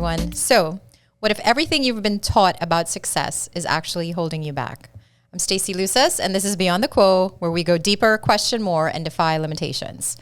everyone. So, what if everything you've been taught about success is actually holding you back? I'm Stacey Luces, and this is Beyond the Quo, where we go deeper, question more, and defy limitations.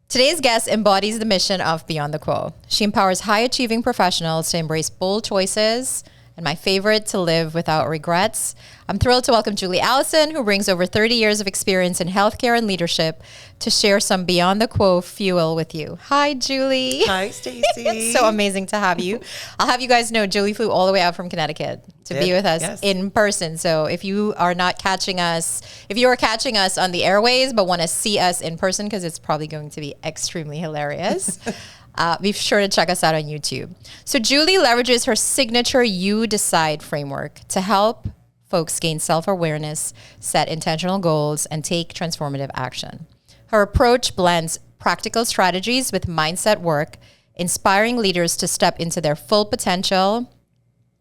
Today's guest embodies the mission of Beyond the Quo. She empowers high-achieving professionals to embrace bold choices, and my favorite, to live without regrets. I'm thrilled to welcome Julie Allison, who brings over 30 years of experience in healthcare and leadership, to share some Beyond the Quo fuel with you. Hi, Julie. Hi, Stacey. It's so amazing to have you. I'll have you guys know Julie flew all the way out from Connecticut to be with us in person. So if you are not catching us, if you are catching us on the airways but want to see us in person, because it's probably going to be extremely hilarious, be sure to check us out on YouTube. So Julie leverages her signature You Decide framework to help folks gain self-awareness, set intentional goals, and take transformative action. Her approach blends practical strategies with mindset work, inspiring leaders to step into their full potential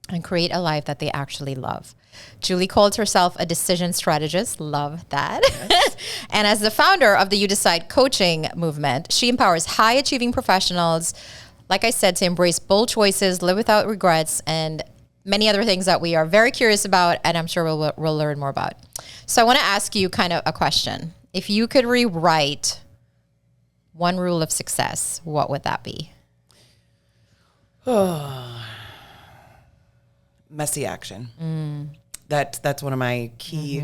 and create a life that they actually love. Julie calls herself a decision strategist. Love that. Yes. And as the founder of the You Decide coaching movement, she empowers high-achieving professionals, like I said, to embrace bold choices, live without regrets, and many other things that we are very curious about, and I'm sure we'll learn more about. So I want to ask you kind of a question. If you could rewrite one rule of success, what would that be? Messy action. That's one of my key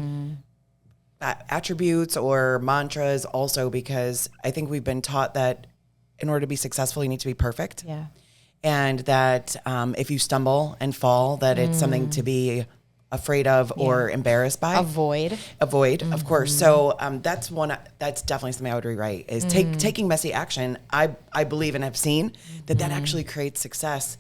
attributes or mantras, also because I think we've been taught that in order to be successful, you need to be perfect. Yeah. And that if you stumble and fall, that it's something to be afraid of or embarrassed by. Avoid, of course. So that's definitely something I would rewrite, is taking messy action. I believe and have seen that actually creates success.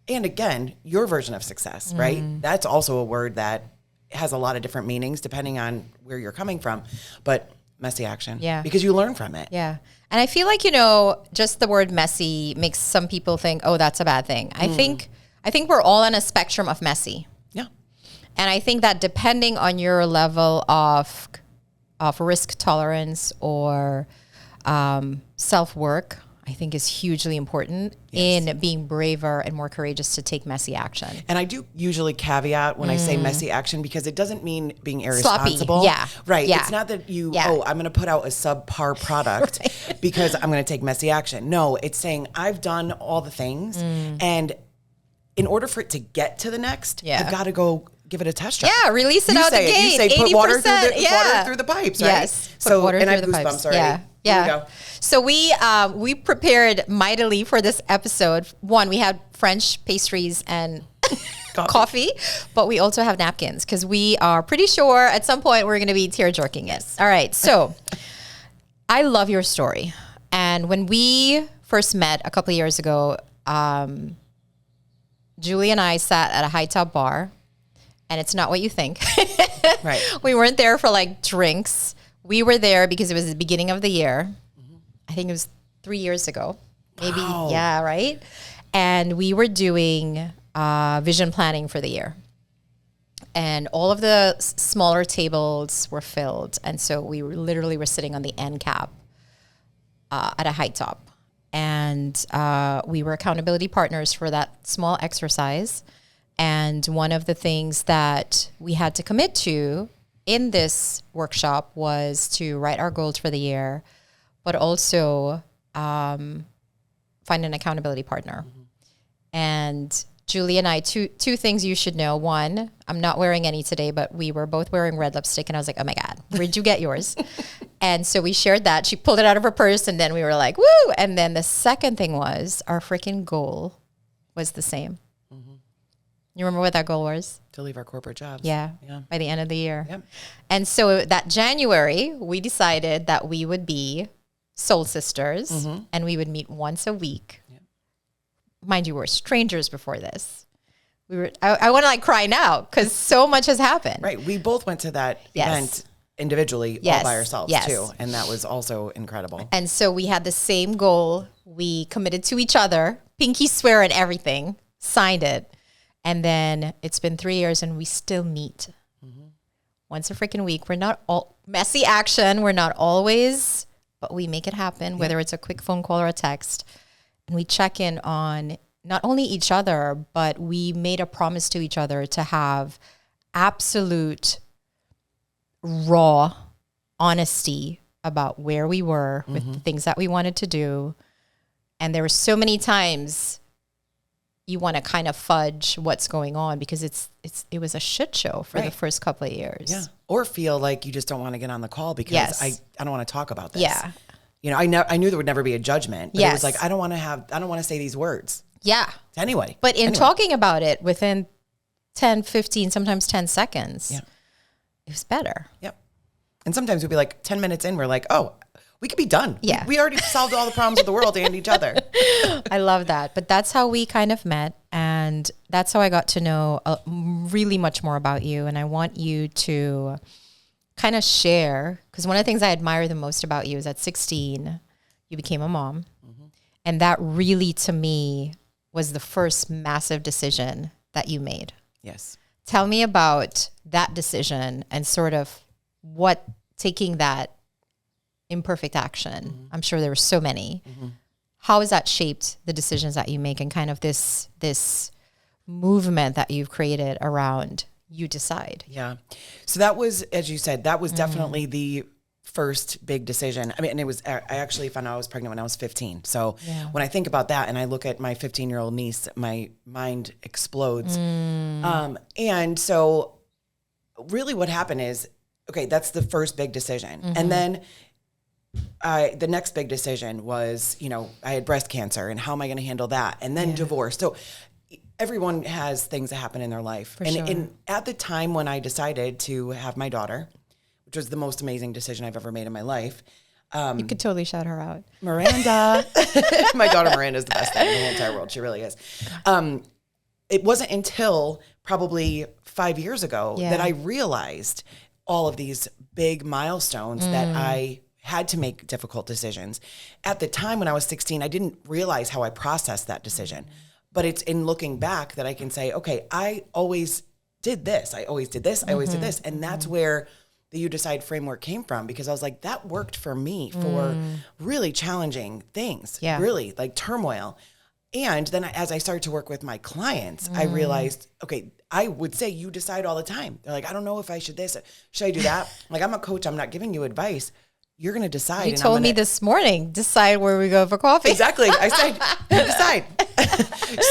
And again, your version of success, right? That's also a word that has a lot of different meanings depending on where you're coming from. But messy action. Yeah. Because you learn from it. Yeah. And I feel like, just the word messy makes some people think, oh, that's a bad thing. I think we're all on a spectrum of messy. Yeah. And I think that depending on your level of risk tolerance or self-work, I think is hugely important in being braver and more courageous to take messy action. And I do usually caveat when I say messy action, because it doesn't mean being irresponsible. Sloppy. Yeah. Right. Yeah. It's not that I'm going to put out a subpar product because I'm going to take messy action. No, it's saying I've done all the things, and in order for it to get to the next, I've got to go give it a test drive. Yeah, release it out the gate. You say 80%, put water through the pipes, right? Yes. So, and I have goosebumps already. Yeah. So we prepared mightily for this episode. One, we had French pastries and coffee, but we also have napkins because we are pretty sure at some point we're going to be tear-jerking it. All right. So I love your story. And when we first met a couple of years ago, Julie and I sat at a high top bar, and it's not what you think. Right. We weren't there for like drinks. We were there because it was the beginning of the year. I think it was 3 years ago. Maybe. Wow. Yeah, right? And we were doing vision planning for the year. And all of the smaller tables were filled. And so we literally were sitting on the end cap at a high top. And we were accountability partners for that small exercise. And one of the things that we had to commit to in this workshop was to write our goals for the year, but also find an accountability partner. And Julie and I, two things you should know. One, I'm not wearing any today, but we were both wearing red lipstick, and I was like, oh my God, where'd you get yours? And so we shared that. She pulled it out of her purse, and then we were like, woo! And then the second thing was our freaking goal was the same. You remember what that goal was? To leave our corporate jobs. Yeah. By the end of the year. Yep. And so that January, we decided that we would be soul sisters and we would meet once a week. Yep. Mind you, we were strangers before this. I want to cry now because so much has happened. Right. We both went to that event individually all by ourselves too. And that was also incredible. And so we had the same goal. We committed to each other, pinky swear and everything, signed it. And then it's been 3 years and we still meet once a freaking week. We're not all messy action. We're not always, but we make it happen, whether it's a quick phone call or a text. And we check in on not only each other, but we made a promise to each other to have absolute raw honesty about where we were with the things that we wanted to do. And there were so many times you want to kind of fudge what's going on because it was a shit show for the first couple of years. Yeah. Or feel like you just don't want to get on the call because I don't want to talk about this. Yeah. You know, I knew there would never be a judgment, but it was like, I don't want to say these words. Yeah. To anybody. But in talking about it within 10, 15, sometimes 10 seconds, it was better. Yep. And sometimes we'd be like 10 minutes in, we're like, oh, we could be done. Yeah. We already solved all the problems of the world and each other. I love that. But that's how we kind of met. And that's how I got to know really much more about you. And I want you to kind of share, because one of the things I admire the most about you is at 16, you became a mom. And that really, to me, was the first massive decision that you made. Yes. Tell me about that decision and sort of what taking that imperfect action. I'm sure there were so many. How has that shaped the decisions that you make and kind of this movement that you've created around you decide? Yeah. So that was, as you said, that was definitely the first big decision. I mean, and I actually found out I was pregnant when I was 15. So when I think about that and I look at my 15-year-old niece, my mind explodes. And so really what happened is, okay, that's the first big decision. And then the next big decision was, you know, I had breast cancer and how am I going to handle that? And then divorce. So everyone has things that happen in their life. And at the time when I decided to have my daughter, which was the most amazing decision I've ever made in my life. You could totally shout her out. Miranda. My daughter Miranda is the best thing in the whole entire world. She really is. It wasn't until probably 5 years ago that I realized all of these big milestones that I had to make difficult decisions. At the time when I was 16, I didn't realize how I processed that decision. But it's in looking back that I can say, okay, I always did this. I always did this. I always did this. And that's where the You Decide framework came from, because I was like, that worked for me for really challenging things, really like turmoil. And then as I started to work with my clients, I realized, okay, I would say you decide all the time. They're like, I don't know if I should this, should I do that? Like, I'm a coach. I'm not giving you advice. You're going to decide. You told me this morning, decide where we go for coffee. Exactly. I said, you decide.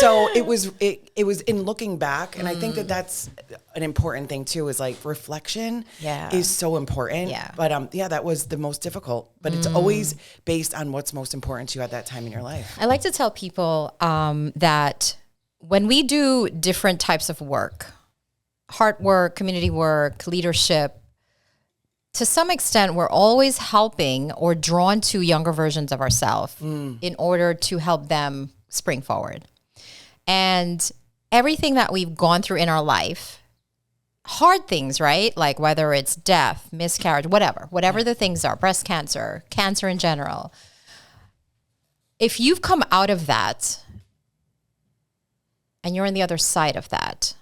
So it was in looking back. And I think that that's an important thing too, is like reflection is so important. Yeah. But that was the most difficult, but it's always based on what's most important to you at that time in your life. I like to tell people that when we do different types of work, heart work, community work, leadership, to some extent, we're always helping or drawn to younger versions of ourselves in order to help them spring forward. And everything that we've gone through in our life, hard things, right? Like whether it's death, miscarriage, whatever the things are, breast cancer, cancer in general. If you've come out of that and you're on the other side of that,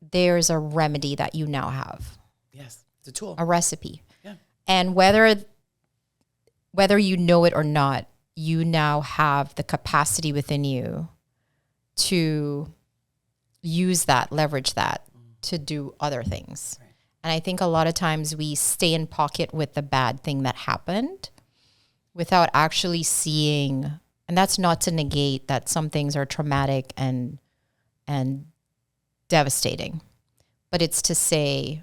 there's a remedy that you now have. Yes. It's a tool, a recipe. Yeah. And whether you know it or not, you now have the capacity within you to use that, leverage that to do other things. Right. And I think a lot of times we stay in pocket with the bad thing that happened without actually seeing, and that's not to negate that some things are traumatic and devastating, but it's to say,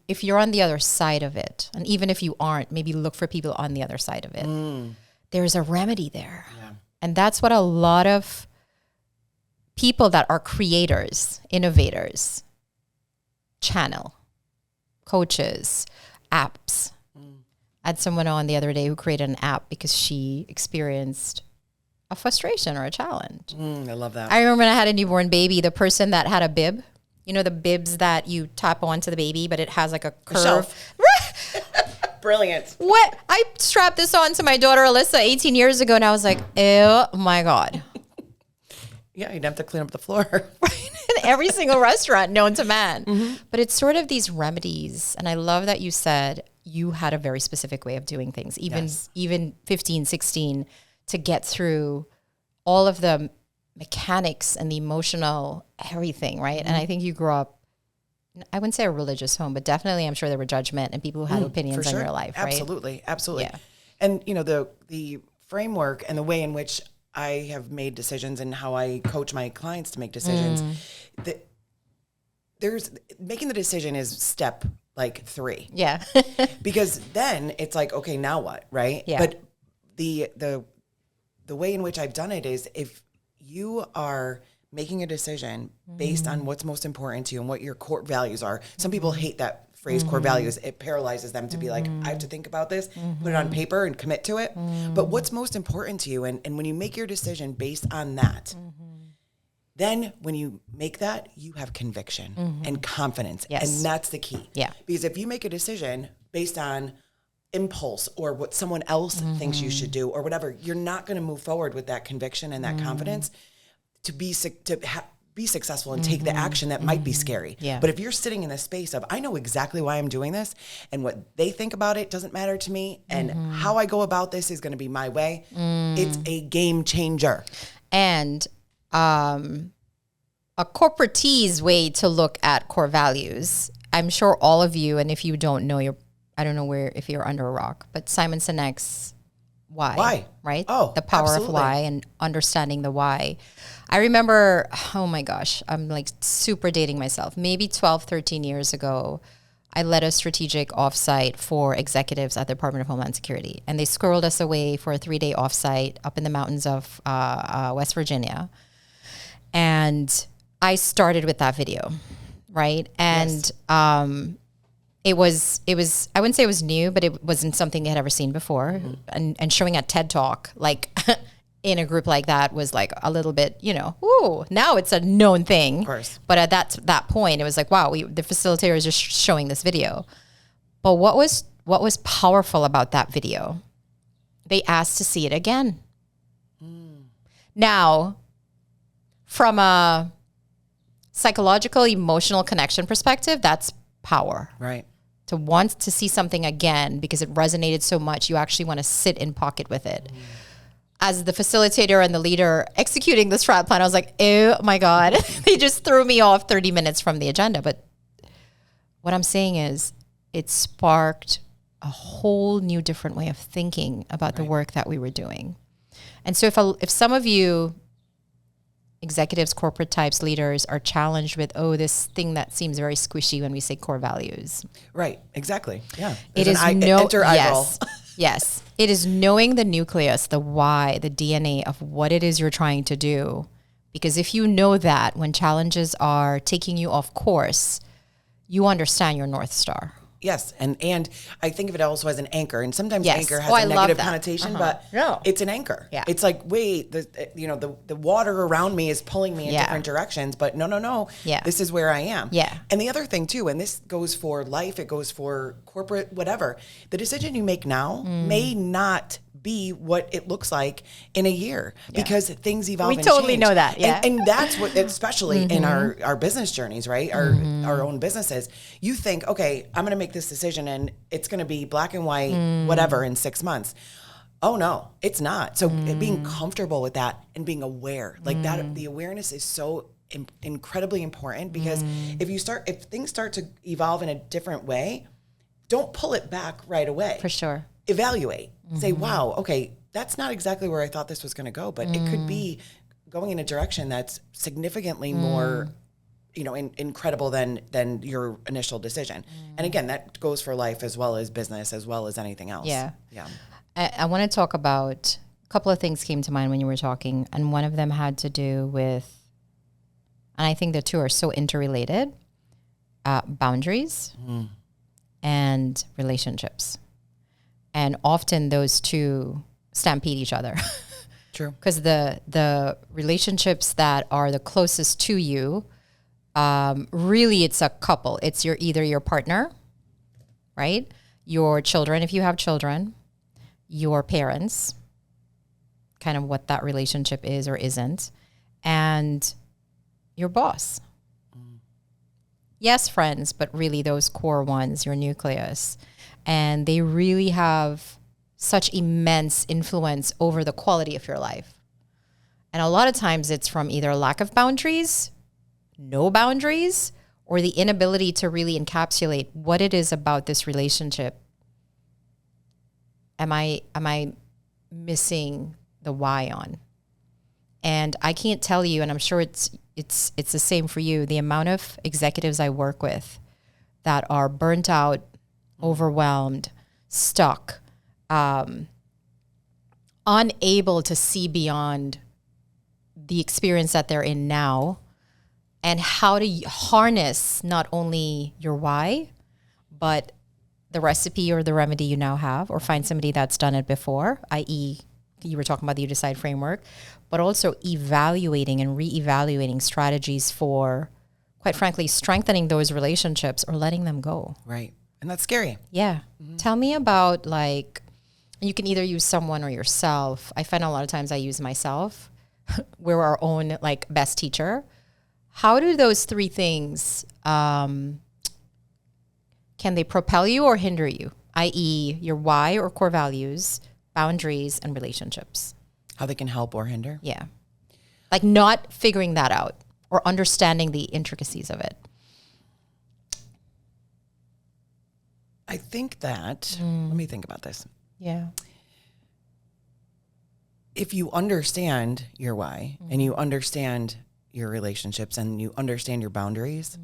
if you're on the other side of it, and even if you aren't, maybe look for people on the other side of it. There's a remedy there. Yeah. And that's what a lot of people that are creators, innovators, channel, coaches, apps. I had someone on the other day who created an app because she experienced a frustration or a challenge. I love that. I remember when I had a newborn baby, the person that had a bib, you know, the bibs that you tap onto the baby, but it has like a curve. Brilliant. What? I strapped this on to my daughter, Alyssa, 18 years ago, and I was like, oh my God. Yeah, you'd have to clean up the floor. In every single restaurant known to man. But it's sort of these remedies. And I love that you said you had a very specific way of doing things, even 15, 16, to get through all of the mechanics and the emotional everything, right? And I think you grew up, I wouldn't say a religious home, but definitely I'm sure there were judgment and people who had opinions on your life, right? Absolutely. Yeah. And, the framework and the way in which I have made decisions and how I coach my clients to make decisions, there's making the decision is step 3. Yeah. Because then it's like, okay, now what? Right. Yeah. But the way in which I've done it is if you are making a decision based on what's most important to you and what your core values are. Some people hate that phrase core values. It paralyzes them to be like, I have to think about this, put it on paper and commit to it. But what's most important to you? And when you make your decision based on that, then when you make that, you have conviction and confidence. Yes. And that's the key. Yeah. Because if you make a decision based on impulse or what someone else thinks you should do or whatever, you're not going to move forward with that conviction and that confidence to be successful and take the action that might be scary. Yeah. But if you're sitting in the space of, I know exactly why I'm doing this and what they think about it doesn't matter to me and how I go about this is going to be my way, it's a game changer. And a corporatee's way to look at core values, I'm sure all of you, and if you don't know, I don't know if you're under a rock, but Simon Sinek's why, right? Oh, the power absolutely. of why and understanding the why. I remember, oh my gosh, I'm like super dating myself. Maybe 12, 13 years ago, I led a strategic offsite for executives at the Department of Homeland Security. And they squirreled us away for a 3-day offsite up in the mountains of West Virginia. And I started with that video, right? And it was I wouldn't say it was new, but it wasn't something they had ever seen before. And showing a TED Talk, like in a group like that was like a little bit, ooh, now it's a known thing. Of course. But at that point, it was like, wow, the facilitator is just showing this video. But what was powerful about that video? They asked to see it again. Now, from a psychological, emotional connection perspective, that's power. Right. To want to see something again because it resonated so much, you actually want to sit in pocket with it. As the facilitator and the leader executing the strat plan, I was like, oh my God, they just threw me off 30 minutes from the agenda. But what I'm saying is it sparked a whole new different way of thinking about the work that we were doing. And so if some of you executives, corporate types, leaders are challenged with, this thing that seems very squishy when we say core values. Right. Exactly. Yeah. It is yes. It is knowing the nucleus, the why, the DNA of what it is you're trying to do. Because if you know that when challenges are taking you off course, you understand your North Star. Yes, and I think of it also as an anchor, and sometimes anchor has a negative connotation, but it's an anchor. Yeah. It's like, wait, the water around me is pulling me in different directions, but no, this is where I am. Yeah. And the other thing too, and this goes for life, it goes for corporate, whatever. The decision you make now may not be what it looks like in a year because things evolve. We totally know that. Yeah. And that's what, especially in our business journeys, right? Our own businesses, you think, okay, I'm going to make this decision and it's going to be black and white, whatever, in 6 months. Oh no, it's not. So being comfortable with that and being aware, like that, the awareness is so incredibly important because if things start to evolve in a different way, don't pull it back right away. For sure. Evaluate. Say, wow, okay, that's not exactly where I thought this was going to go, but it could be going in a direction that's significantly more, incredible than your initial decision. And again, that goes for life as well as business, as well as anything else. Yeah. Yeah. I want to talk about a couple of things came to mind when you were talking, and one of them had to do with, and I think the two are so interrelated, boundaries and relationships. And often those two stampede each other. True. Because the relationships that are the closest to you, really it's a couple. It's either your partner, right? Your children, if you have children, your parents, kind of what that relationship is or isn't, and your boss. Yes, friends, but really those core ones, your nucleus. And they really have such immense influence over the quality of your life. And a lot of times it's from either lack of boundaries, no boundaries, or the inability to really encapsulate what it is about this relationship. Am I missing the why on? And I can't tell you, and I'm sure it's the same for you, the amount of executives I work with that are burnt out, overwhelmed, stuck, unable to see beyond the experience that they're in now, and how to harness not only your why, but the recipe or the remedy you now have, or find somebody that's done it before, i.e., you were talking about the You Decide framework, but also evaluating and reevaluating strategies for, quite frankly, strengthening those relationships or letting them go. Right. And that's scary. Yeah. Mm-hmm. Tell me about, like, you can either use someone or yourself. I find a lot of times I use myself. We're our own, like, best teacher. How do those three things, can they propel you or hinder you? I.e., your why or core values, boundaries, and relationships. How they can help or hinder? Yeah. Like not figuring that out or understanding the intricacies of it. I think that, let me think about this. Yeah. If you understand your why and you understand your relationships and you understand your boundaries,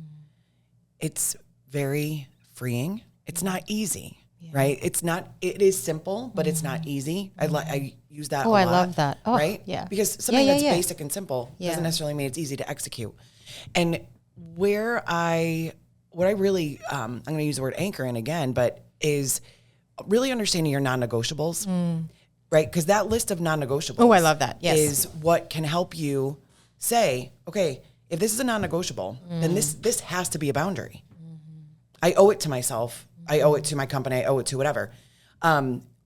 it's very freeing. It's not easy, right? It is simple, but it's not easy. I use that a lot. I love that. Oh, right? Yeah. Because something that's basic and simple doesn't necessarily mean it's easy to execute. And what I really, I'm going to use the word anchor in again, but is really understanding your non-negotiables, right? Because that list of non-negotiables. Oh, I love that. Yes. Is what can help you say, okay, if this is a non-negotiable, then this has to be a boundary. I owe it to myself. I owe it to my company. I owe it to whatever.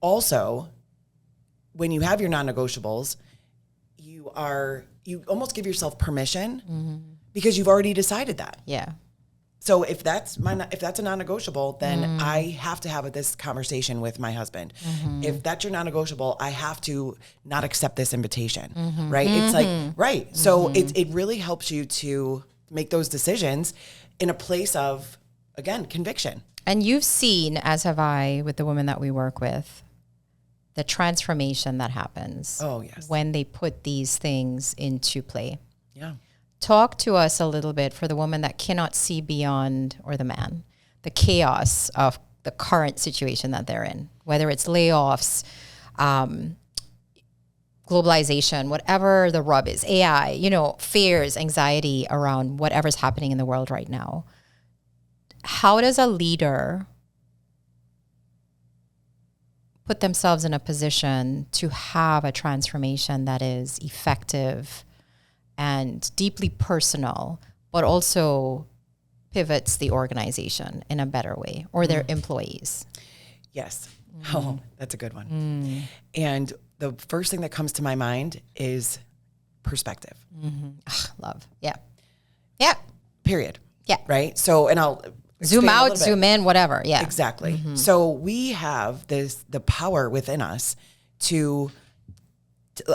Also, when you have your non-negotiables, you almost give yourself permission because you've already decided that. Yeah. So if that's a non-negotiable, then I have to have this conversation with my husband. If that's your non-negotiable, I have to not accept this invitation, right? It's like, right. So it really helps you to make those decisions in a place of, again, conviction. And you've seen, as have I, with the women that we work with, the transformation that happens when they put these things into play. Yeah. Talk to us a little bit for the woman that cannot see beyond, or the man, the chaos of the current situation that they're in, whether it's layoffs, globalization, whatever the rub is, AI, fears, anxiety around whatever's happening in the world right now. How does a leader put themselves in a position to have a transformation that is effective and deeply personal, but also pivots the organization in a better way, or their employees? Yes. Oh, that's a good one. And the first thing that comes to my mind is perspective. Love. Yeah. Yeah. Period. Yeah. Right? So, and I'll zoom out, zoom in, whatever. Yeah. Exactly. So we have the power within us to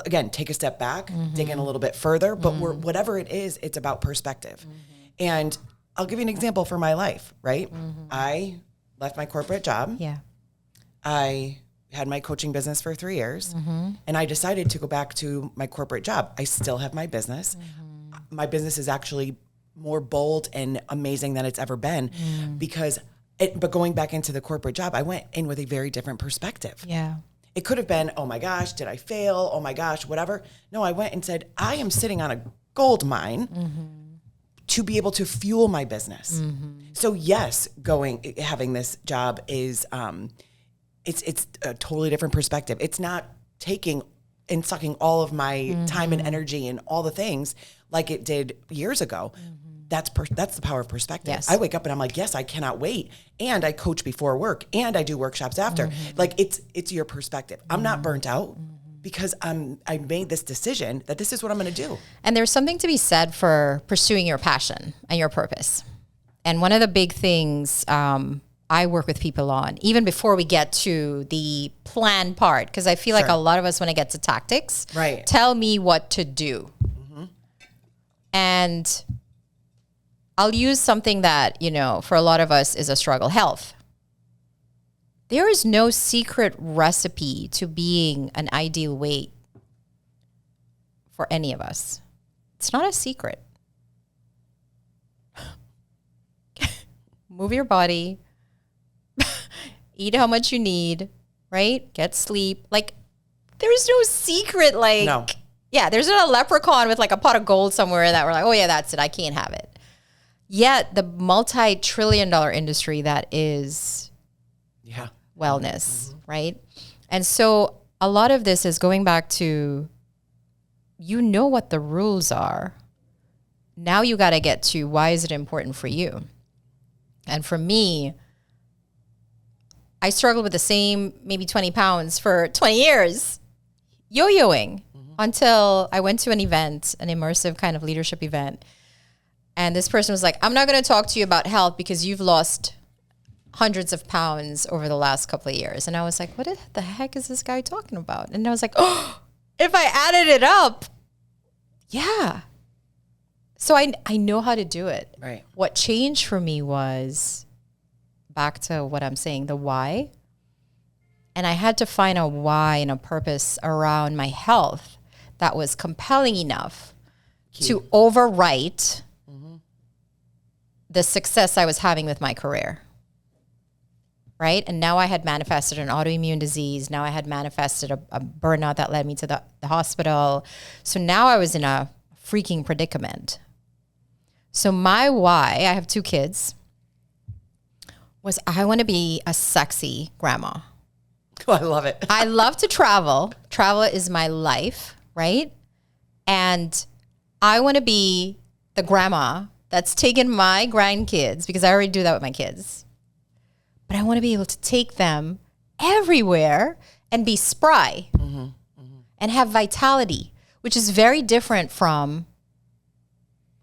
again, take a step back, dig in a little bit further, but whatever it is, it's about perspective. And I'll give you an example for my life, right? I left my corporate job. Yeah. I had my coaching business for 3 years, and I decided to go back to my corporate job. I still have my business. My business is actually more bold and amazing than it's ever been but going back into the corporate job, I went in with a very different perspective. Yeah. It could have been, oh my gosh, did I fail? Oh my gosh, whatever. No, I went and said, I am sitting on a gold mine to be able to fuel my business. So yes, having this job is, it's a totally different perspective. It's not taking and sucking all of my time and energy and all the things like it did years ago. That's the power of perspective. Yes. I wake up and I'm like, yes, I cannot wait. And I coach before work and I do workshops after. Like it's your perspective. I'm not burnt out because I made this decision that this is what I'm going to do. And there's something to be said for pursuing your passion and your purpose. And one of the big things I work with people on, even before we get to the plan part, because I feel like a lot of us, when it gets to tactics, tell me what to do. And I'll use something that, you know, for a lot of us is a struggle: health. There is no secret recipe to being an ideal weight for any of us. It's not a secret. Move your body, eat how much you need, right? Get sleep. Like, there's no secret, like, no. Yeah, there's not a leprechaun with like a pot of gold somewhere that we're like, oh yeah, that's it, I can't have it. Yet the multi-trillion-dollar industry that is wellness, right? And so a lot of this is going back to, you know what the rules are. Now you got to get to, why is it important for you? And for me, I struggled with the same maybe 20 pounds for 20 years, yo-yoing, until I went to an event, an immersive kind of leadership event. And this person was like, I'm not going to talk to you about health because you've lost hundreds of pounds over the last couple of years. And I was like, what the heck is this guy talking about? And I was like, oh, if I added it up, yeah. So I know how to do it. Right. What changed for me was, back to what I'm saying, the why. And I had to find a why and a purpose around my health that was compelling enough to overwrite the success I was having with my career. Right? And now I had manifested an autoimmune disease. Now I had manifested a burnout that led me to the hospital. So now I was in a freaking predicament. So my why, I have 2 kids, was I want to be a sexy grandma. Oh, I love it. I love to travel. Travel is my life, right? And I want to be the grandma that's taking my grandkids, because I already do that with my kids. But I want to be able to take them everywhere and be spry and have vitality, which is very different from,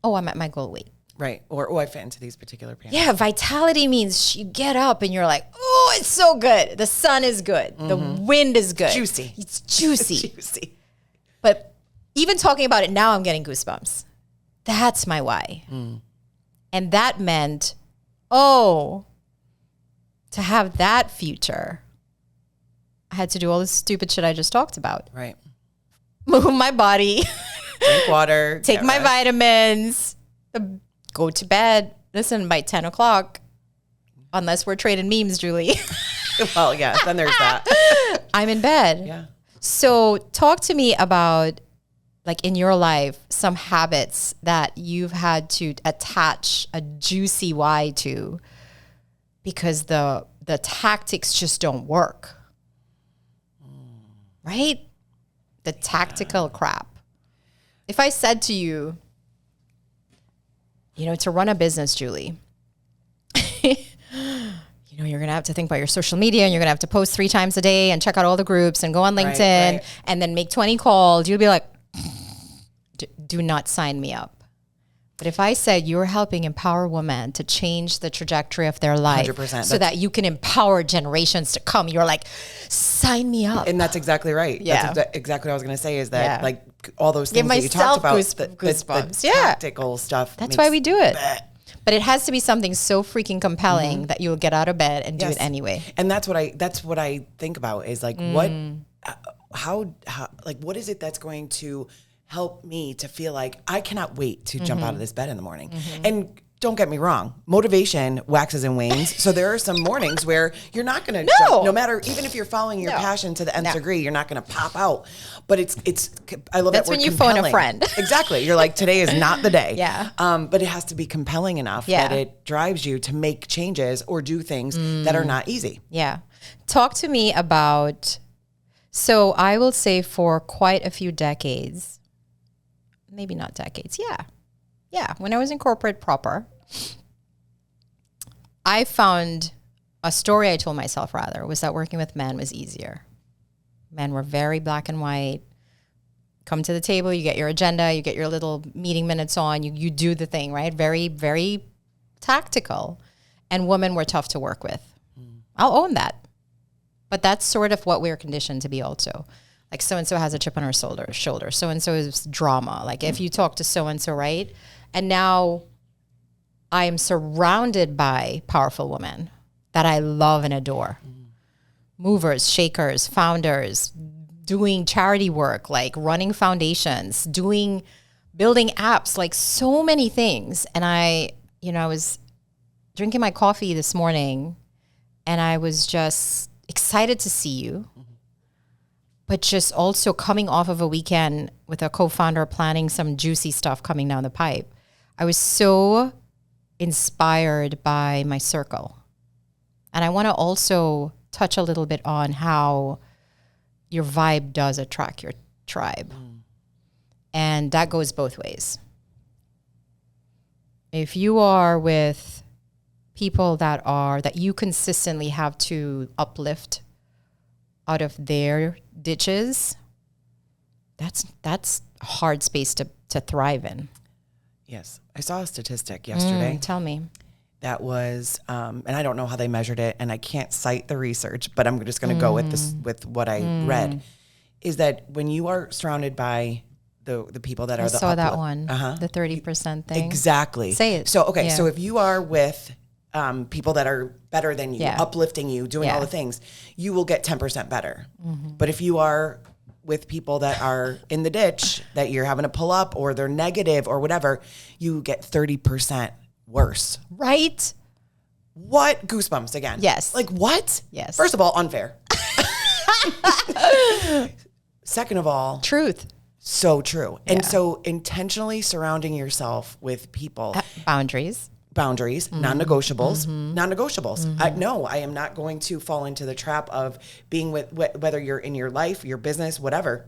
oh, I'm at my goal weight. Right. Or, oh, I fit into these particular pants. Yeah, vitality means you get up and you're like, oh, it's so good. The sun is good. The wind is good. Juicy. It's juicy. It's juicy. But even talking about it now, I'm getting goosebumps. That's my why. And that meant, to have that future, I had to do all this stupid shit I just talked about. Right. Move my body. Drink water. Take my vitamins. Go to bed. Listen, by 10 o'clock, unless we're trading memes, Julie. Well, yeah, then there's that. I'm in bed. Yeah. So talk to me about, like, in your life, some habits that you've had to attach a juicy why to, because the tactics just don't work. Right? The tactical crap. If I said to you, to run a business, Julie, you're going to have to think about your social media, and you're going to have to post 3 times a day and check out all the groups and go on LinkedIn and then make 20 calls. You'd be like, do not sign me up. But if I said you're helping empower women to change the trajectory of their life 100%, so that you can empower generations to come, you're like, sign me up. And that's exactly right. Yeah. That's exactly what I was going to say, is that like all those things that you talked about, goosebumps. the tactical stuff. That's why we do it. But it has to be something so freaking compelling that you'll get out of bed and do it anyway. And that's what I think about, is like, how what is it that's going to help me to feel like I cannot wait to jump out of this bed in the morning. And don't get me wrong, motivation waxes and wanes. So there are some mornings where you're not going to jump, no matter, even if you're following your passion to the nth degree, you're not going to pop out. But I love that word, compelling. That's when you phone a friend. Exactly. You're like, today is not the day. Yeah. But it has to be compelling enough that it drives you to make changes or do things that are not easy. Yeah. Talk to me about, so I will say for quite a few decades, maybe not decades. Yeah. When I was in corporate proper, I found a story I told myself, rather, was that working with men was easier. Men were very black and white. Come to the table, you get your agenda, you get your little meeting minutes on, you do the thing, right? Very, very tactical. And women were tough to work with. I'll own that. But that's sort of what we're conditioned to be also. Like so-and-so has a chip on her shoulder. So-and-so is drama. Like if you talk to so-and-so, right? And now I am surrounded by powerful women that I love and adore. Movers, shakers, founders, doing charity work, like running foundations, building apps, like so many things. And I was drinking my coffee this morning and I was just excited to see you. But just also coming off of a weekend with a co-founder planning some juicy stuff coming down the pipe. I was so inspired by my circle. And I want to also touch a little bit on how your vibe does attract your tribe. And that goes both ways. If you are with people that you consistently have to uplift out of their ditches, that's a hard space to thrive in. Yes. I saw a statistic yesterday. Tell me. That was, and I don't know how they measured it, and I can't cite the research, but I'm just going to go with this, with what I read, is that when you are surrounded by the people that are the saw that one, the 30% thing. Exactly. Say it. So, okay. Yeah. So if you are with people that are better than you, uplifting you, doing all the things, you will get 10% better. But if you are with people that are in the ditch, that you're having to pull up, or they're negative or whatever, you get 30% worse. Right? What? Goosebumps again. Yes. Like what? Yes. First of all, unfair. Second of all, truth. So true. Yeah. And so intentionally surrounding yourself with people. Boundaries, non-negotiables, non-negotiables. I am not going to fall into the trap of being with, whether you're in your life, your business, whatever,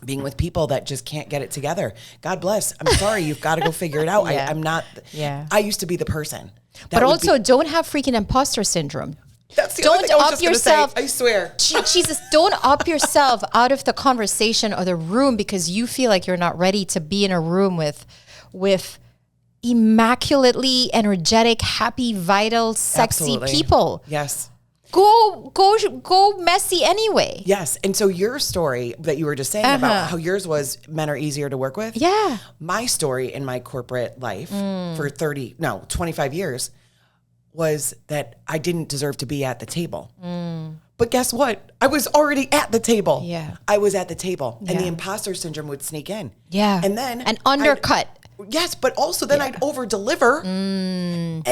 being with people that just can't get it together. God bless. I'm sorry. You've got to go figure it out. I'm not. Yeah. I used to be the person. But also don't have freaking imposter syndrome. That's the only thing I was just yourself. Say, I swear. Jesus, don't up yourself out of the conversation or the room because you feel like you're not ready to be in a room with immaculately energetic, happy, vital, sexy people. Yes. Go messy anyway. Yes. And so your story that you were just saying about how yours was men are easier to work with. Yeah. My story in my corporate life for 25 years was that I didn't deserve to be at the table. But guess what? I was already at the table. Yeah. I was at the table. And the imposter syndrome would sneak in. Yeah. And then an undercut. Yes, but also then I'd over deliver and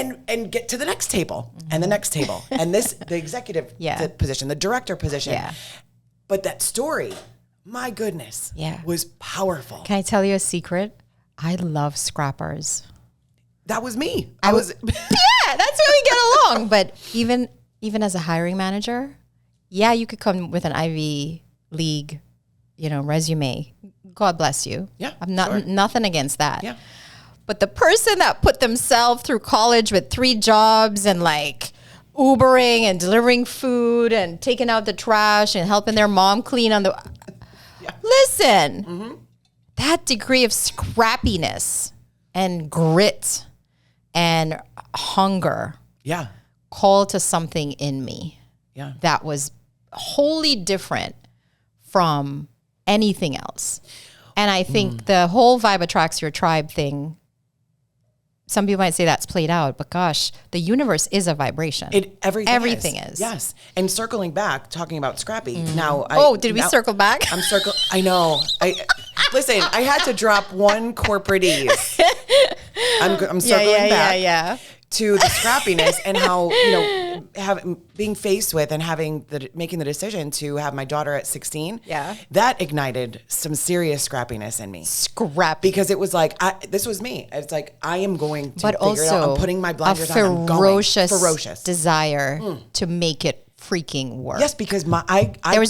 get to the next table and the next table and the executive position, the director position. Yeah. But that story, my goodness, was powerful. Can I tell you a secret? I love scrappers. That was me. Yeah, that's where we get along. But even as a hiring manager, you could come with an Ivy League, resume. God bless you. Yeah, I'm not nothing against that. Yeah. But the person that put themselves through college with 3 jobs and like Ubering and delivering food and taking out the trash and helping their mom clean on the listen, that degree of scrappiness and grit and hunger called to something in me that was wholly different from anything else. And I think the whole vibe attracts your tribe thing, some people might say that's played out, but gosh, the universe is a vibration. Everything is. Yes. And circling back, talking about Scrappy. Now, did we circle back? I know. Listen, I had to drop one corporate-ese. I'm circling back to the scrappiness and how, being faced with and making the decision to have my daughter at 16. Yeah. That ignited some serious scrappiness in me. Scrappy. Because it was like, this was me. It's like, I am going to figure it out. I'm putting my blinders on. I'm going. Ferocious desire to make it freaking work. Yes, because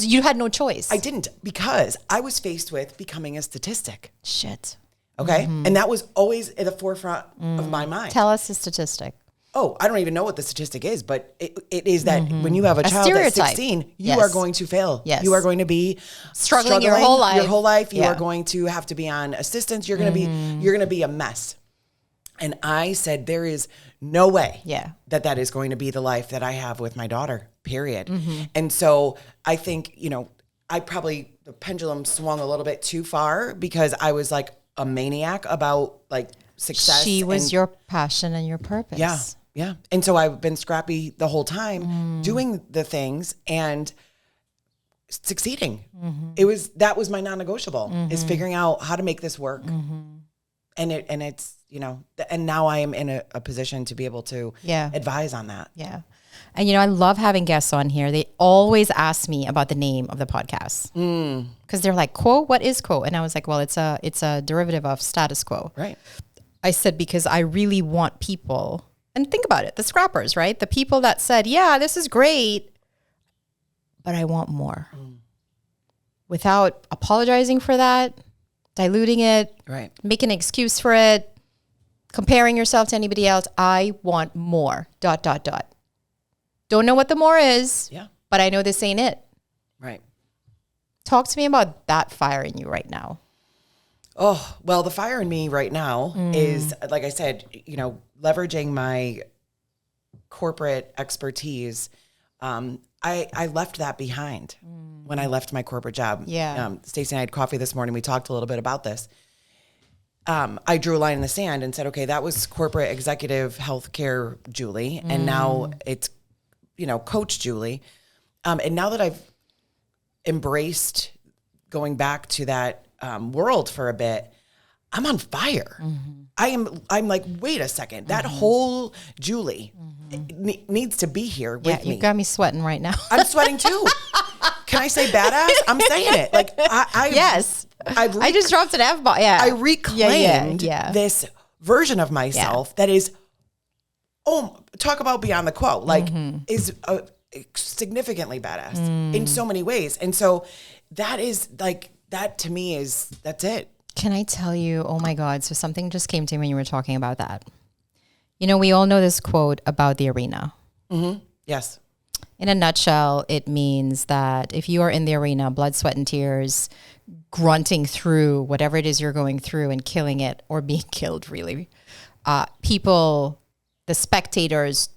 you had no choice. I didn't, because I was faced with becoming a statistic. Shit. Okay. And that was always at the forefront of my mind. Tell us the statistic. Oh, I don't even know what the statistic is, but it is that when you have a child at 16, you are going to fail. Yes. You are going to be struggling your whole life. You are going to have to be on assistance. You're going to be a mess. And I said, there is no way Yeah. that is going to be the life that I have with my daughter, period. And so I think, the pendulum swung a little bit too far because I was like a maniac about like success. She was your passion and your purpose. Yeah. Yeah. And so I've been scrappy the whole time doing the things and succeeding. That was my non-negotiable is figuring out how to make this work. And it's, and now I am in a position to be able to advise on that. Yeah. And, I love having guests on here. They always ask me about the name of the podcast because they're like, quo, what is quo? And I was like, well, it's a derivative of status quo. Right. I said, because I really want people, and think about it, the scrappers, right? The people that said, yeah, this is great, but I want more. Without apologizing for that, diluting it, right, making an excuse for it, comparing yourself to anybody else. I want more, ... Don't know what the more is, but I know this ain't it. Right. Talk to me about that fire in you right now. Oh, well, the fire in me right now is, like I said, leveraging my corporate expertise. I left that behind when I left my corporate job. Yeah. Stacey and I had coffee this morning. We talked a little bit about this. I drew a line in the sand and said, okay, that was corporate executive healthcare Julie. And now it's, Coach Julie. And now that I've embraced going back to that world for a bit, I'm on fire. I'm like, wait a second, that whole Julie needs to be here with me. You got me sweating right now. I'm sweating too. Can I say badass? I'm saying it. Like yes. I just dropped an F-bomb. Yeah. I reclaimed this version of myself that is, talk about Beyond the Quo, like is significantly badass in so many ways. And so that is like, that to me that's it. Can I tell you, oh my God, so something just came to me when you were talking about that. We all know this quote about the arena. Yes. In a nutshell, it means that if you are in the arena, blood, sweat, and tears, grunting through whatever it is you're going through and killing it or being killed, really, people, the spectators,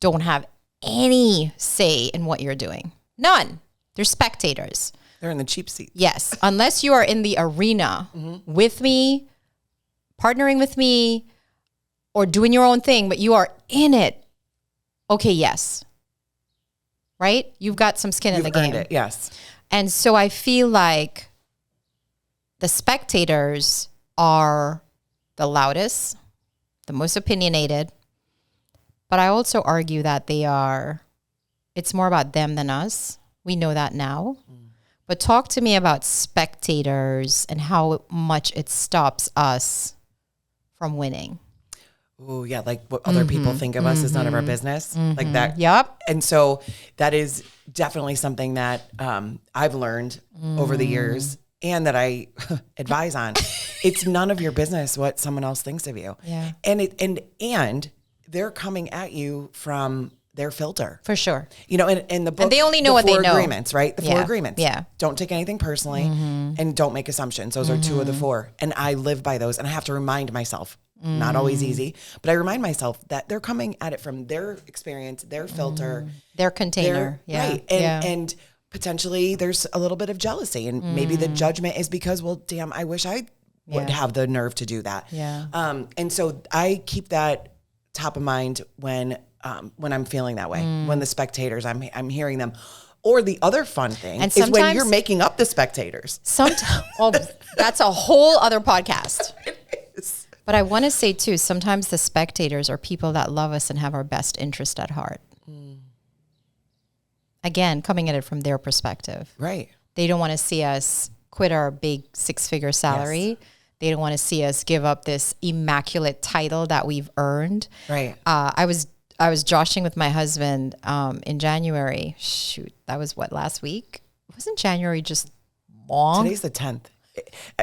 don't have any say in what you're doing. None. They're spectators. They're in the cheap seat. Yes. Unless you are in the arena with me, partnering with me, or doing your own thing, but you are in it. Okay, yes. Right? You've got some skin in the game. Earned it, yes. And so I feel like the spectators are the loudest, the most opinionated, but I also argue that it's more about them than us. We know that now. But talk to me about spectators and how much it stops us from winning. Oh, yeah. Like what other people think of us is none of our business. Like that. Yep. And so that is definitely something that I've learned over the years and that I advise on. It's none of your business what someone else thinks of you. Yeah. And they're coming at you from their filter. For sure. In the book, and they only know what they know. Agreements, right? The 4 agreements. Yeah. Don't take anything personally and don't make assumptions. Those are 2 of the 4. And I live by those. And I have to remind myself, not always easy, but I remind myself that they're coming at it from their experience, their filter, their container. Right. And potentially there's a little bit of jealousy and maybe the judgment is because, well, damn, I wish I would have the nerve to do that. Yeah. And so I keep that top of mind when I'm feeling that way, when the spectators, I'm hearing them. Or the other fun thing is when you're making up the spectators. Sometimes, that's a whole other podcast. It is. But I want to say too, sometimes the spectators are people that love us and have our best interest at heart. Again, coming at it from their perspective. Right. They don't want to see us quit our big 6-figure salary. Yes. They don't want to see us give up this immaculate title that we've earned. Right. I was joshing with my husband in January. Shoot, that was last week? Wasn't January just long? Today's the 10th.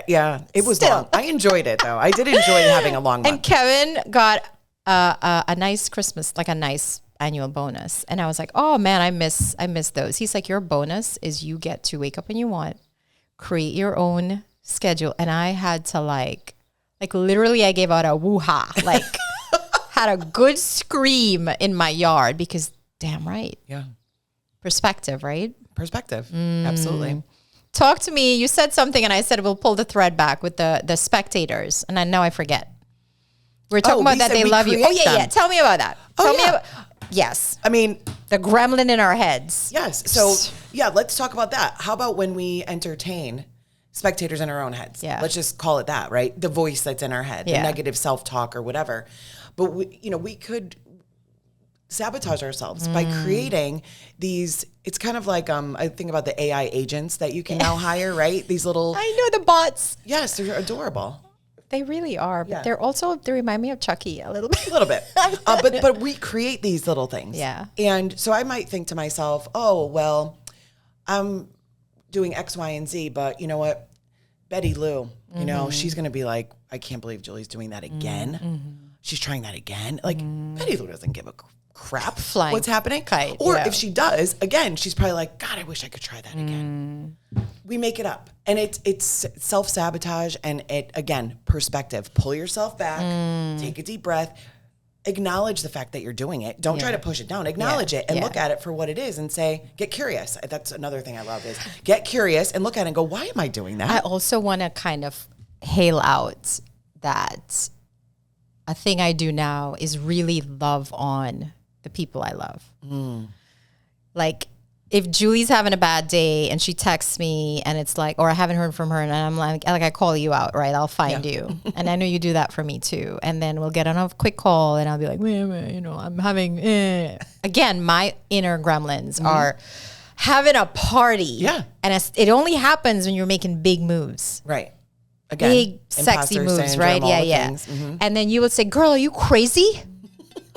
It was long. I enjoyed it though. I did enjoy having a long month. And Kevin got a nice Christmas, like a nice annual bonus. And I was like, oh man, I miss those. He's like, your bonus is you get to wake up when you want, create your own schedule. And I had to like literally I gave out a woo-ha, like, had a good scream in my yard because damn right. Yeah. Perspective, right? Perspective. Absolutely. Talk to me. You said something and I said we'll pull the thread back with the spectators. And I know I forget. We're talking about that they love you. Oh, yeah, yeah. Tell me about that. Tell me about, yes. I mean, the gremlin in our heads. Yes. So, yeah, let's talk about that. How about when we entertain spectators in our own heads? Yeah. Let's just call it that, right? The voice that's in our head, the negative self-talk or whatever. But, we could sabotage ourselves by creating these. It's kind of like I think about the AI agents that you can now hire, right? These little. I know the bots. Yes, they're adorable. They really are, but they remind me of Chucky a little bit. A little bit. But we create these little things. Yeah. And so I might think to myself, oh, well, I'm doing X, Y, and Z, but you know what? Betty Lou, she's going to be like, I can't believe Julie's doing that again. She's trying that again. Like, Betty Lou doesn't give a crap what's happening. Kite, or if she does, again, she's probably like, God, I wish I could try that again. We make it up. And it's self-sabotage and again, perspective. Pull yourself back, take a deep breath, acknowledge the fact that you're doing it. Don't try to push it down. Acknowledge it and look at it for what it is and say, get curious. That's another thing I love is get curious and look at it and go, why am I doing that? I also want to kind of hail out that a thing I do now is really love on the people I love. Like if Julie's having a bad day and she texts me and it's like, or I haven't heard from her and I'm like I call you out, right? I'll find you. And I know you do that for me too. And then we'll get on a quick call and I'll be like, I'm having, Again, my inner gremlins are having a party. Yeah. And it only happens when you're making big moves. Right. Again, big, sexy moves, right? Yeah. And then you would say, girl, are you crazy?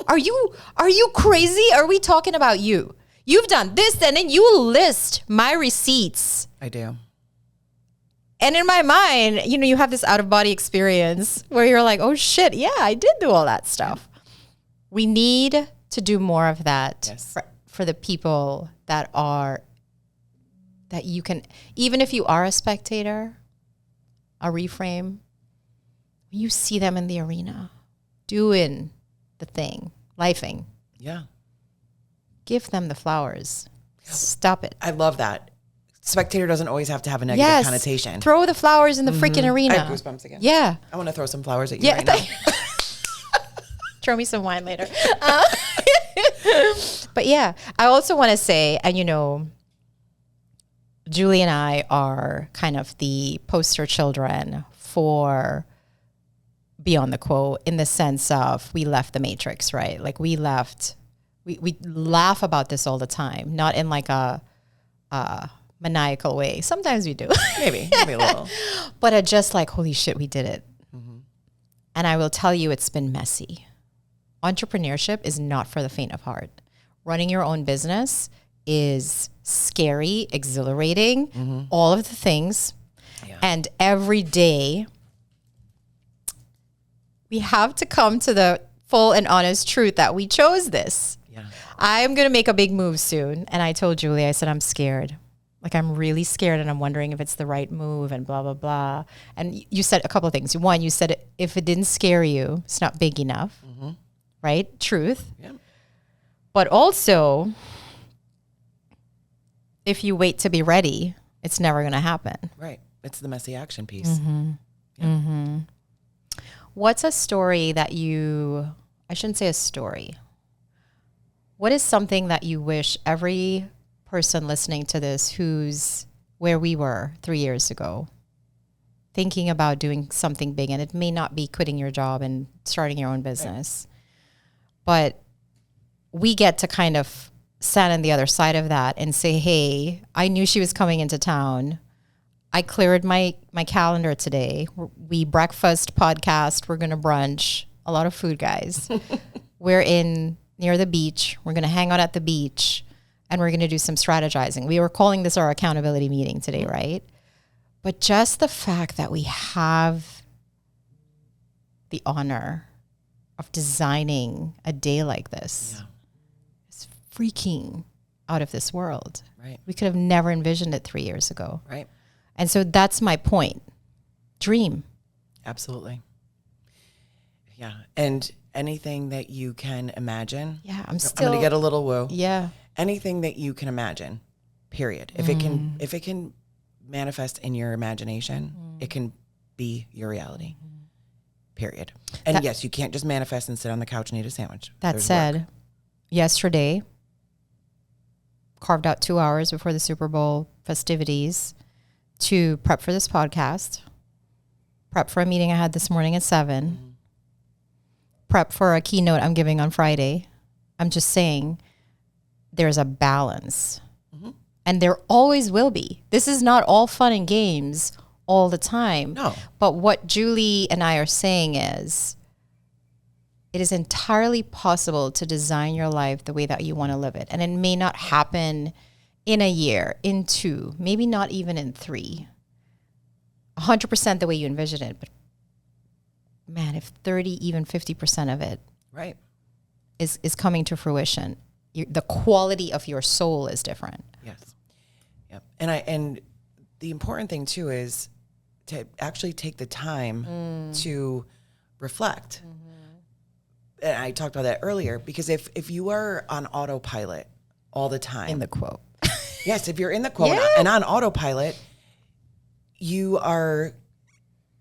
Are you crazy? Are we talking about you? You've done this, and then you will list my receipts. I do. And in my mind, you have this out-of-body experience where you're like, oh, shit, yeah, I did do all that stuff. We need to do more of that for the people that you can, even if you are a spectator, a reframe, you see them in the arena doing the thing, lifing. Yeah. Give them the flowers. Stop it. I love that. Spectator doesn't always have to have a negative connotation. Throw the flowers in the freaking arena. I have goosebumps again. Yeah. I want to throw some flowers at you right now. Throw me some wine later. But yeah, I also want to say, and Julie and I are kind of the poster children for Beyond the Quo in the sense of we left the matrix, right? Like we laugh about this all the time, not in like a maniacal way. Sometimes we do. maybe a little. But just like, holy shit, we did it. And I will tell you, it's been messy. Entrepreneurship is not for the faint of heart. Running your own business is scary, exhilarating, all of the things. Yeah. And every day we have to come to the full and honest truth that we chose this. Yeah. I'm going to make a big move soon. And I told Julie, I said, I'm scared. Like, I'm really scared and I'm wondering if it's the right move and blah, blah, blah. And you said a couple of things. One, you said if it didn't scare you, it's not big enough, right? Truth. Yeah. But also, if you wait to be ready, it's never going to happen. Right. It's the messy action piece. What's a story that I shouldn't say a story. What is something that you wish every person listening to this who's where we were 3 years ago, thinking about doing something big, and it may not be quitting your job and starting your own business, but we get to kind of stand on the other side of that and say, hey, I knew she was coming into town. I cleared my calendar today. We breakfast, podcast, we're going to brunch, a lot of food, guys. We're near the beach. We're going to hang out at the beach and we're going to do some strategizing. We were calling this our accountability meeting today, right? But just the fact that we have the honor of designing a day like this is freaking out of this world. Right. We could have never envisioned it 3 years ago. Right. And so that's my point. Dream. Absolutely. Yeah. And anything that you can imagine. Yeah, I'm going to get a little woo. Yeah. Anything that you can imagine, period. If it can manifest in your imagination, it can be your reality. Period. And yes, you can't just manifest and sit on the couch and eat a sandwich. That said, yesterday, carved out 2 hours before the Super Bowl festivities to prep for this podcast, prep for a meeting I had this morning at 7, prep for a keynote I'm giving on Friday. I'm just saying there's a balance. And there always will be. This is not all fun and games all the time. No. But what Julie and I are saying is it is entirely possible to design your life the way that you want to live it. And it may not happen in a year, in 2, maybe not even in 3, 100% the way you envision it. But man, if 30, even 50% of it is coming to fruition, the quality of your soul is different. Yes. Yep. And the important thing too is to actually take the time to reflect. And I talked about that earlier, because if you are on autopilot all the time. In the quote. Yes, if you're in the quote and on autopilot, you are,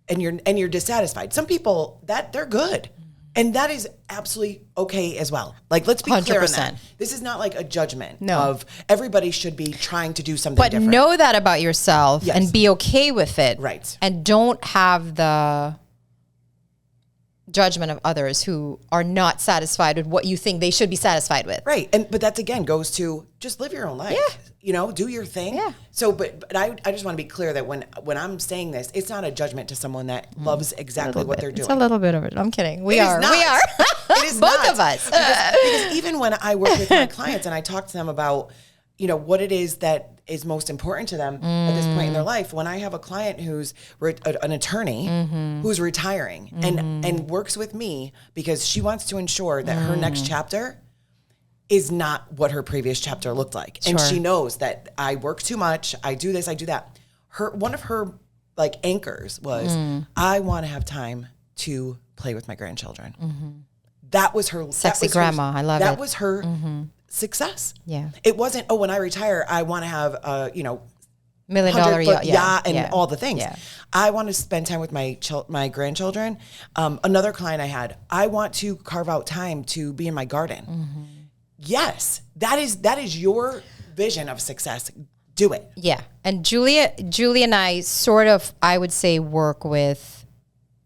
and you're dissatisfied. Some people that they're good. And that is absolutely okay as well. Like, let's be 100%. Clear on that. This is not like a judgment of everybody should be trying to do something different. But know that about yourself and be okay with it. Right. And don't have the judgment of others who are not satisfied with what you think they should be satisfied with. Right. But that's, again, goes to just live your own life. Yeah. You know, do your thing. Yeah. So, but I just want to be clear that when I'm saying this, it's not a judgment to someone that loves exactly what they're doing. It's a little bit of it. I'm kidding. We are. It is both not. Of us. Because even when I work with my clients and I talk to them about, you know, what it is that is most important to them at this point in their life, when I have a client who's an attorney who's retiring and works with me because she wants to ensure that her next chapter is not what her previous chapter looked like. And she knows that I work too much, I do this, I do that. One of her like anchors was, I want to have time to play with my grandchildren. That was her sexy grandma. I love it. That was her success. Yeah. It wasn't, when I retire, I want to have a, $1 million yacht and all the things. Yeah. I want to spend time with my grandchildren. Another client I had, I want to carve out time to be in my garden. Yes, that is your vision of success. Do it. Yeah. And Julie and I sort of, I would say, work with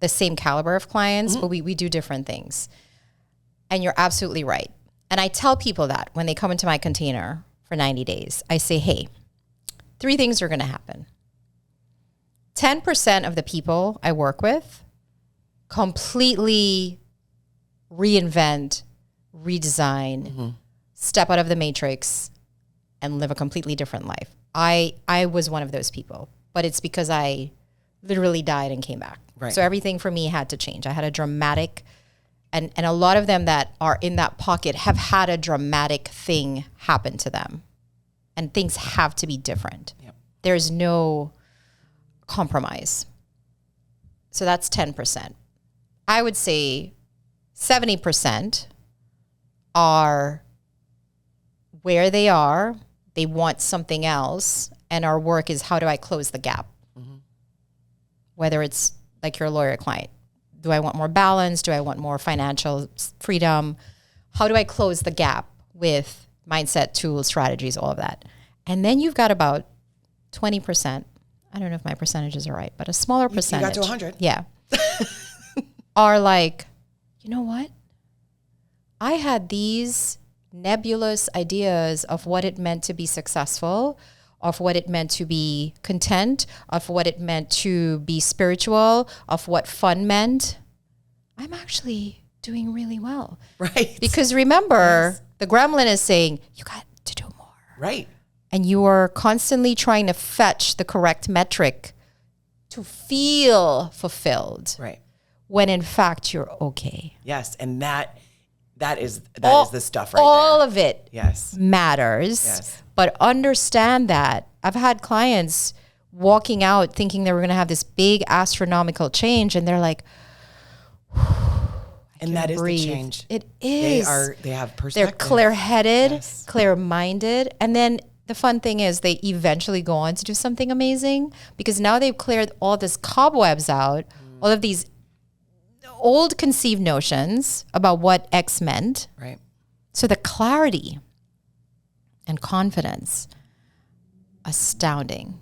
the same caliber of clients, but we do different things. And you're absolutely right. And I tell people that when they come into my container for 90 days, I say, hey, 3 things are going to happen. 10% of the people I work with completely reinvent, redesign, step out of the matrix, and live a completely different life. I was one of those people, but it's because I literally died and came back. Right. So everything for me had to change. I had a dramatic, and a lot of them that are in that pocket have had a dramatic thing happen to them. And things have to be different. Yep. There's no compromise. So that's 10%. I would say 70% are where they are, they want something else, and our work is how do I close the gap? Whether it's like your lawyer client. Do I want more balance? Do I want more financial freedom? How do I close the gap with mindset, tools, strategies, all of that? And then you've got about 20%. I don't know if my percentages are right, but a smaller percentage. You got to 100. Yeah. Are like, you know what? I had these nebulous ideas of what it meant to be successful, of what it meant to be content, of what it meant to be spiritual, of what fun meant. I'm actually doing really well. Right. Because remember, the gremlin is saying, you got to do more. Right. And you are constantly trying to fetch the correct metric to feel fulfilled. Right. When in fact, you're okay. Yes. And that is the stuff right there. All of it matters. Yes. But understand that. I've had clients walking out thinking they were going to have this big astronomical change, and they're like, And that is the change. It is. They have perspective. They're clear-headed, clear-minded. And then the fun thing is they eventually go on to do something amazing because now they've cleared all this cobwebs out, all of these old conceived notions about what X meant. Right. So the clarity and confidence, astounding.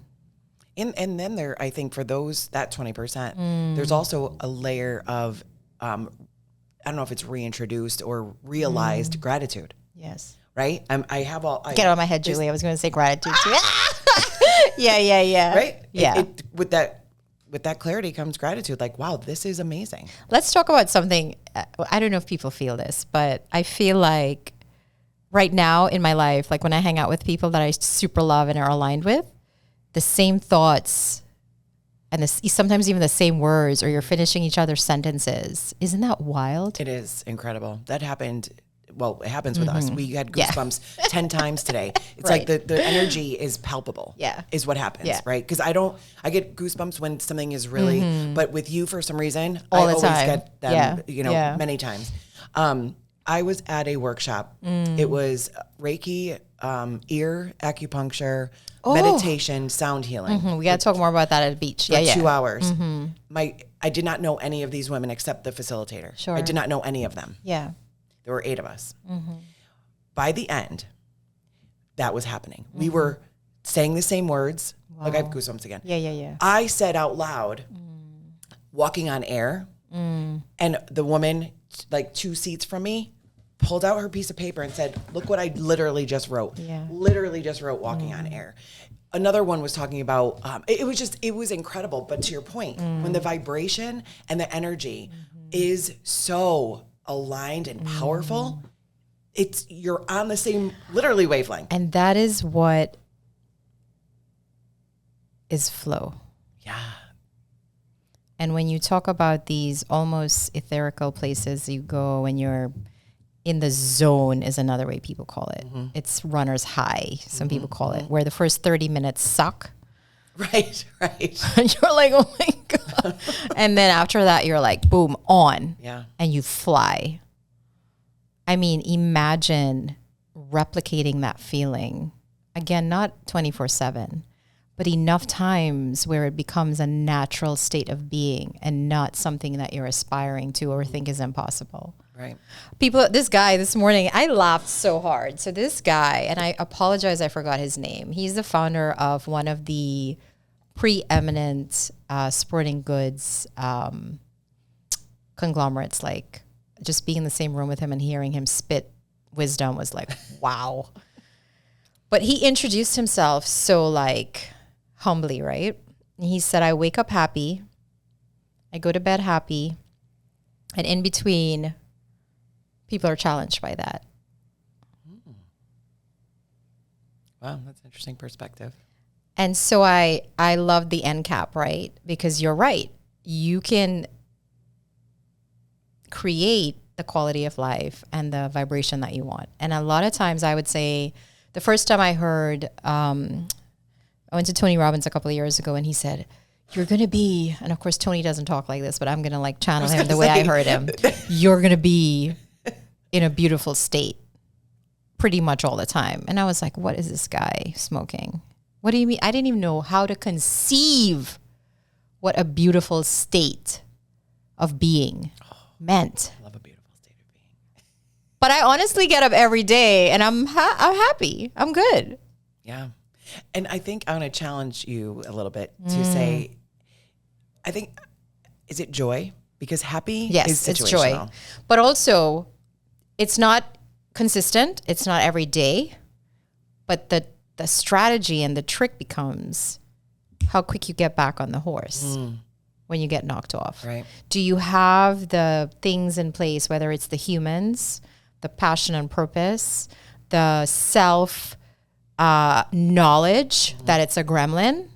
And then there, I think for those, that 20%, there's also a layer of, I don't know if it's reintroduced or realized gratitude. Yes. Right? I have all. Get out of my head, Julie. I was going to say gratitude too. Yeah. Right? Yeah. With that clarity comes gratitude. Like, wow, this is amazing. Let's talk about something. I don't know if people feel this, but I feel like right now in my life, like when I hang out with people that I super love and are aligned with, the same thoughts and sometimes even the same words, or you're finishing each other's sentences. Isn't that wild? It is incredible. That happened. Well, it happens with us. We had goosebumps 10 times today. It's like the energy is palpable. Yeah. Is what happens, right? Because I get goosebumps when something is really, but with you for some reason, I always get them, many times. I was at a workshop. It was Reiki, ear acupuncture, meditation, sound healing. We got to talk more about that at the beach. For 2 hours. I did not know any of these women except the facilitator. Sure. I did not know any of them. Yeah. There were 8 of us. By the end, that was happening. We were saying the same words. Wow. Like I have goosebumps again. Yeah. I said out loud, walking on air, and the woman, like 2 seats from me, pulled out her piece of paper and said, look what I literally just wrote. Yeah. Literally just wrote walking on air. Another one was talking about, it was incredible. But to your point, when the vibration and the energy is so aligned and powerful, you're on the same literally wavelength. And that is what is flow. Yeah. And when you talk about these almost etherical places you go when you're in the zone is another way people call it. It's runner's high, some people call it, where the first 30 minutes suck. Right. You're like, oh my God. And then after that, you're like, boom, on. Yeah. And you fly. I mean, imagine replicating that feeling. Again, not 24/7, but enough times where it becomes a natural state of being and not something that you're aspiring to or think is impossible. Right. This guy this morning, I laughed so hard. So this guy, and I apologize, I forgot his name. He's the founder of one of the preeminent sporting goods conglomerates. Like just being in the same room with him and hearing him spit wisdom was like, wow. But he introduced himself so like humbly, right? And he said, I wake up happy. I go to bed happy. And in between, people are challenged by that. Wow, that's an interesting perspective. And so I love the end cap, right? Because you're right. You can create the quality of life and the vibration that you want. And a lot of times I would say the first time I heard, I went to Tony Robbins a couple of years ago and he said, you're going to be, and of course Tony doesn't talk like this, but I'm going to like channel him the way I heard him. You're going to be in a beautiful state pretty much all the time. And I was like, what is this guy smoking? What do you mean? I didn't even know how to conceive what a beautiful state of being meant. I love a beautiful state of being. But I honestly get up every day and I'm happy. I'm good. Yeah. And I think I want to challenge you a little bit to say, I think, is it joy? Because happy is situational. It's joy. But also, it's not consistent. It's not every day. But the strategy and the trick becomes how quick you get back on the horse when you get knocked off. Right. Do you have the things in place, whether it's the humans, the passion and purpose, the self knowledge that it's a gremlin?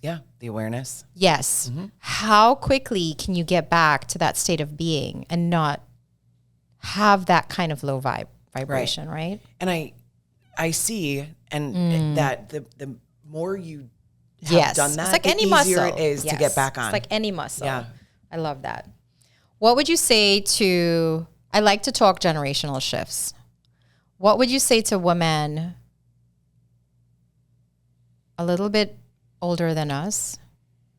Yeah, the awareness. Yes. How quickly can you get back to that state of being and not have that kind of low vibration, right? And I see, and that the more you have done that, it's like the any easier muscle. it is to get back on. It's like any muscle. Yeah. I love that. What would you say to, I like to talk generational shifts. What would you say to women a little bit older than us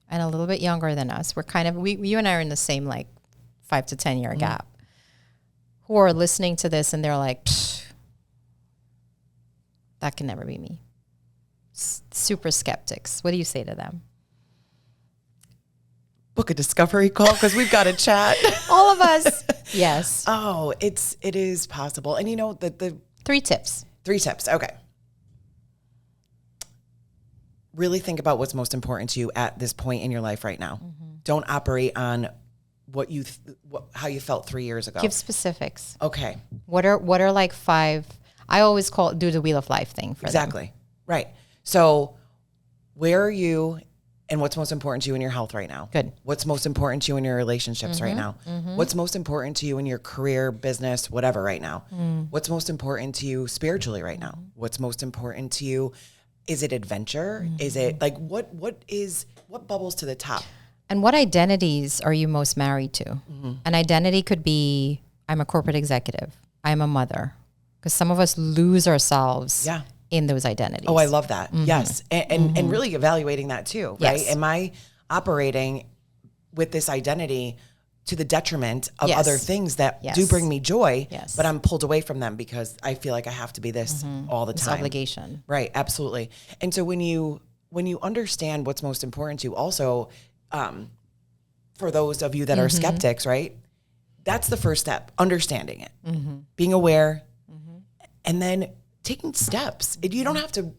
and a little bit younger than us? We're kind of, you and I are in the same like 5 to 10 year gap, who are listening to this and they're like, that can never be me. Super skeptics. What do you say to them? Book a discovery call because we've got to chat. All of us. Yes. Oh, it is possible. And you know, the 3 tips. 3 tips. Okay. Really think about what's most important to you at this point in your life right now. Don't operate on how you felt 3 years ago. Give specifics. Okay. What are like 5? I always do the wheel of life thing for them. Exactly. Right. So where are you and what's most important to you in your health right now? Good. What's most important to you in your relationships right now? What's most important to you in your career, business, whatever right now? What's most important to you spiritually right now? What's most important to you? Is it adventure? Is it like what bubbles to the top? And what identities are you most married to? An identity could be, I'm a corporate executive. I'm a mother. Because some of us lose ourselves in those identities. Oh, I love that. Yes. And really evaluating that too, right? Yes. Am I operating with this identity to the detriment of other things that do bring me joy, but I'm pulled away from them because I feel like I have to be this all the time. It's obligation. Right. Absolutely. And so when you understand what's most important to you also, for those of you that are skeptics, right? That's the first step, understanding it, being aware, and then taking steps. You don't have to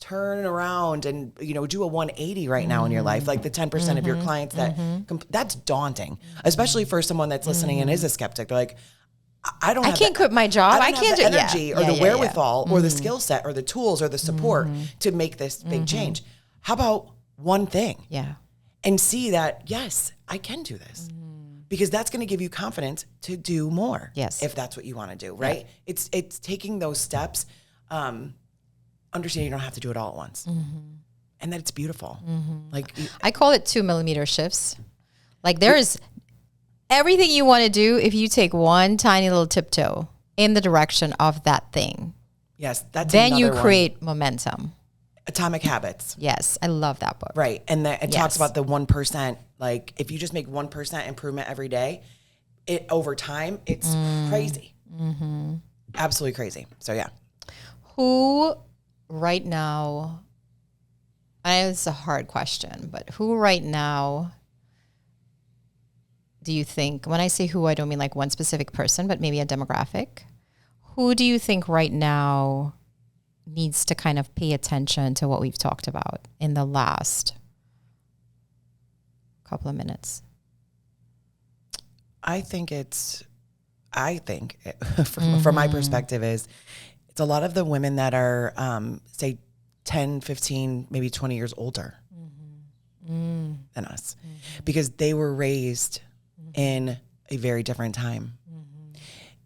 turn around and, do a 180 right now in your life. Like the 10% of your clients that's daunting, especially for someone that's listening and is a skeptic. They're like, I can't quit my job. I can't do the energy or the wherewithal or the skill set or the tools or the support to make this big change. How about one thing? Yeah. And see that, yes, I can do this. Because that's going to give you confidence to do more. Yes. If that's what you want to do, right? Yeah. It's taking those steps, understanding you don't have to do it all at once. And that it's beautiful. Like I call it 2 millimeter shifts. Like there is everything you want to do if you take one tiny little tiptoe in the direction of that thing. Yes, that's then you create momentum. Atomic Habits. Yes, I love that book. Right, and it talks about the 1%. Like if you just make 1% improvement every day, over time it's crazy, absolutely crazy. So yeah, who right now? I know it's a hard question, but who right now do you think? When I say who, I don't mean like one specific person, but maybe a demographic. Who do you think right now needs to kind of pay attention to what we've talked about in the last couple of minutes? I think from my perspective it's a lot of the women that are say 10, 15, maybe 20 years older than us because they were raised in a very different time.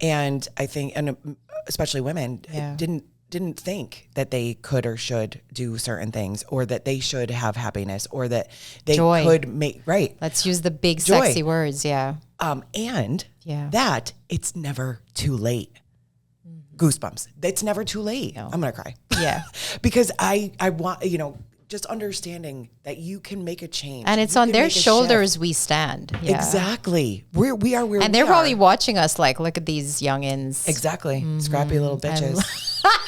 And I think, and especially women didn't think that they could or should do certain things or that they should have happiness or that they could make, right. Let's use the big sexy words. Yeah. And that it's never too late. Goosebumps. It's never too late. No. I'm going to cry. Yeah. Because I want, just understanding that you can make a change. And it's on their shoulders we stand. Yeah. Exactly. We are where we are. And they're probably watching us like, look at these youngins. Exactly. Scrappy little bitches.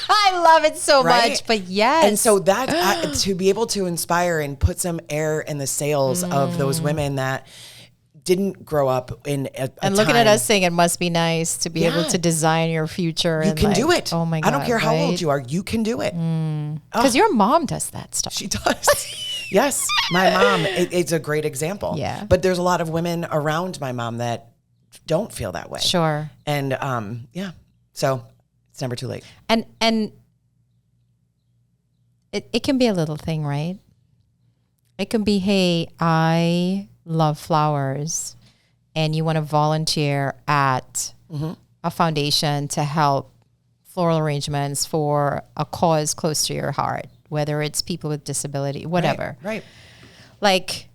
I love it so much, but yes. And so that to be able to inspire and put some air in the sails of those women that didn't grow up in a and looking time. At us saying it must be nice to be able to design your future. You can do it. Oh my God. I don't care how old you are. You can do it. Because your mom does that stuff. She does. Yes. My mom, it's a great example. Yeah. But there's a lot of women around my mom that don't feel that way. Sure. And so it's never too late. And it can be a little thing, right? It can be, hey, I love flowers and you want to volunteer at a foundation to help floral arrangements for a cause close to your heart, whether it's people with disability, whatever. Right. Like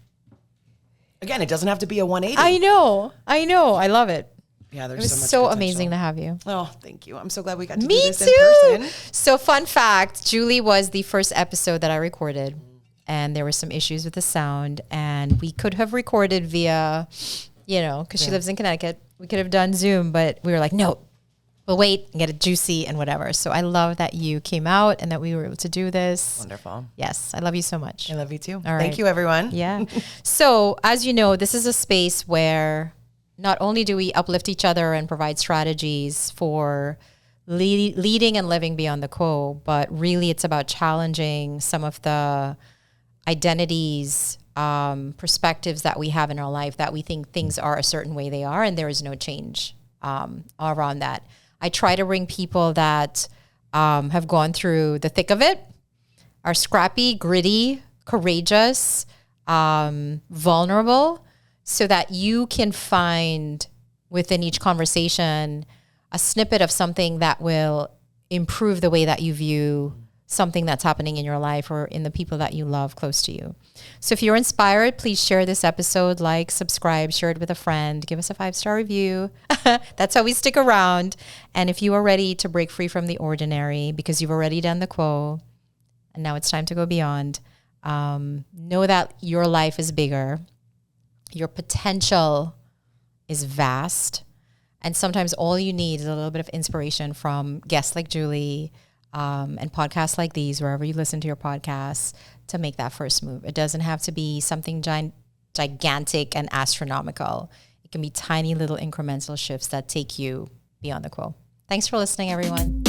Again, it doesn't have to be a 180. I know. I love it. Yeah, it was so amazing to have you. Oh, thank you. I'm so glad we got to do this in person. So fun fact, Julie was the first episode that I recorded, and there were some issues with the sound, and we could have recorded via, because she lives in Connecticut. We could have done Zoom, but we were like, no, we'll wait and get it juicy and whatever. So I love that you came out and that we were able to do this. Wonderful. Yes, I love you so much. I love you too. Thank you, everyone. Yeah. So as you know, this is a space where not only do we uplift each other and provide strategies for leading and living beyond the quo, but really it's about challenging some of the identities, perspectives that we have in our life that we think things are a certain way they are, and there is no change around that. I try to bring people that have gone through the thick of it, are scrappy, gritty, courageous, vulnerable, so that you can find within each conversation a snippet of something that will improve the way that you view something that's happening in your life or in the people that you love close to you. So if you're inspired, please share this episode, like, subscribe, share it with a friend, give us a 5-star review. That's how we stick around. And if you are ready to break free from the ordinary because you've already done the quo and now it's time to go beyond, know that your life is bigger. Your potential is vast. And sometimes all you need is a little bit of inspiration from guests like Julie, and podcasts like these, wherever you listen to your podcasts, to make that first move. It doesn't have to be something gigantic and astronomical. It can be tiny little incremental shifts that take you beyond the quo. Thanks for listening, everyone.